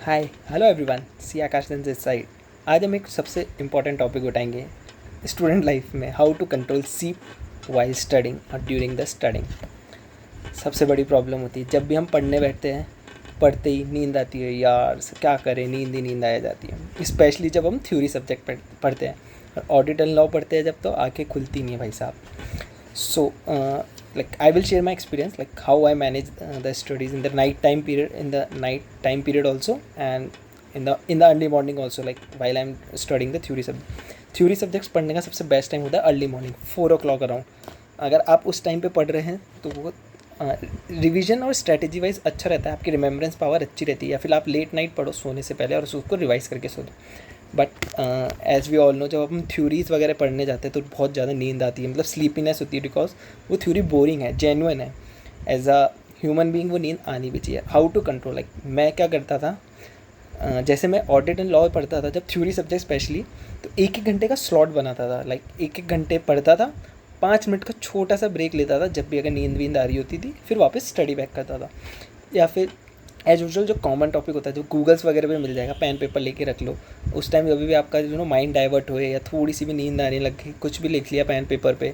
Hi hello everyone, C Akash this side. आज हम एक सबसे इम्पॉर्टेंट टॉपिक उठाएंगे स्टूडेंट लाइफ में, how to control sleep while studying और ड्यूरिंग द स्टडिंग। सबसे बड़ी प्रॉब्लम होती है जब भी हम पढ़ने बैठते हैं, पढ़ते ही नींद आती है। यार क्या करें, नींद ही नींद आ जाती है, स्पेशली जब हम थ्योरी सब्जेक्ट पढ़ते हैं और ऑडिट एंड लॉ पढ़ते हैं जब, तो आंखें खुलती नहीं है भाई साहब। So, like I will share my experience, like how I manage the studies in the night time period also, and in the early morning also, like while I'm studying the theory subjects पढ़ने का सबसे best time होता है early morning 4 o'clock around. अगर आप उस time पे पढ़ रहे हैं तो वो रिवीजन और स्ट्रेटेजी वाइज अच्छा रहता है, आपकी रिमेम्बरेंस पावर अच्छी रहती है। या फिर आप लेट नाइट पढ़ो सोने से पहले और उसको रिवाइज करके सो दो। But as we all know, जब हम थ्योरीज वगैरह पढ़ने जाते हैं तो बहुत ज़्यादा नींद आती है, मतलब स्लीपीनेस होती है, बिकॉज वो थ्योरी बोरिंग है, जेन्युइन है। एज अ ह्यूमन बीइंग वो नींद आनी भी चाहिए। हाउ टू कंट्रोल, लाइक मैं क्या करता था, जैसे मैं ऑडिट एंड लॉ पढ़ता था जब थ्योरी सब्जेक्ट स्पेशली, तो एक एक घंटे का स्लॉट बनाता था। लाइक एक एक घंटे पढ़ता था, 5 मिनट का छोटा सा ब्रेक लेता था जब भी अगर नींद वींद आ रही होती थी, फिर वापस स्टडी बैक करता था। या फिर एज यूजल जो कॉमन टॉपिक होता है, जो गूगल्स वगैरह पे मिल जाएगा, पेन पेपर लेके रख लो। उस टाइम कभी भी आपका माइंड डाइवर्ट हो या थोड़ी सी भी नींद आने लग गई, कुछ भी लिख लिया पेन पेपर पे,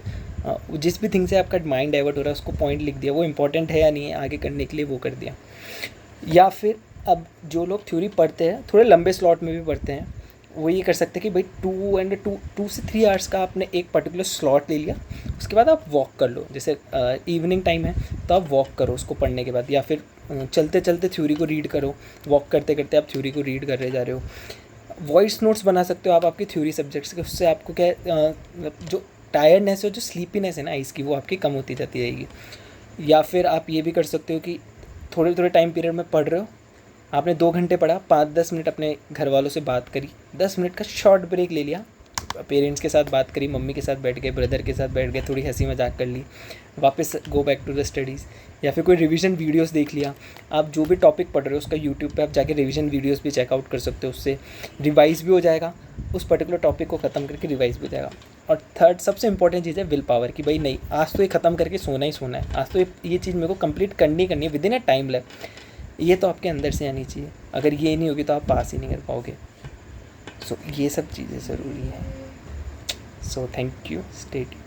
जिस भी थिंग से आपका माइंड डाइवर्ट हो रहा है उसको पॉइंट लिख दिया, वो इंपॉर्टेंट है या नहीं है आगे करने के लिए, वो कर दिया। या फिर अब जो लोग थ्योरी पढ़ते हैं थोड़े लंबे स्लॉट में भी पढ़ते हैं, वो ये कर सकते हैं कि भाई 2 से 3 आवर्स का आपने एक पर्टिकुलर स्लॉट ले लिया, उसके बाद आप वॉक कर लो। जैसे इवनिंग टाइम है तो आप वॉक करो उसको पढ़ने के बाद, या फिर चलते चलते थ्योरी को रीड करो। वॉक करते करते आप थ्योरी को रीड कर रहे जा रहे हो। वॉइस नोट्स बना सकते हो आप आपके थ्योरी सब्जेक्ट्स के, उससे आपको क्या जो टायर्डनेस है, जो स्लीपीनेस है ना इसकी, वो आपकी कम होती जाती रहेगी। या फिर आप ये भी कर सकते हो कि थोड़े थोड़े टाइम पीरियड में पढ़ रहे हो, आपने 2 घंटे पढ़ा, 5-10 मिनट अपने घर वालों से बात करी, 10 मिनट का शॉर्ट ब्रेक ले लिया, पेरेंट्स के साथ बात करी, मम्मी के साथ बैठ गए, ब्रदर के साथ बैठ गए, थोड़ी हंसी मजाक कर ली, वापस go back to the studies. या फिर कोई रिवीजन वीडियोस देख लिया। आप जो भी टॉपिक पढ़ रहे हो उसका यूट्यूब पे आप जाके रिवीजन वीडियोस भी चेकआउट कर सकते हो, उससे रिवाइज भी हो जाएगा, उस पर्टिकुलर टॉपिक को ख़त्म करके रिवाइज भी हो जाएगा। और थर्ड सबसे इंपॉर्टेंट चीज़ है विल पावर, कि भाई नहीं, आज तो ये ख़त्म करके सोना ही सोना है, आज तो ये चीज़ मेरे को कंप्लीट करनी है with in a time lap. ये तो आपके अंदर से आनी चाहिए, अगर ये नहीं होगी तो आप पास ही नहीं कर पाओगे। सो ये सब चीज़ें ज़रूरी हैं। So thank you, stay tuned.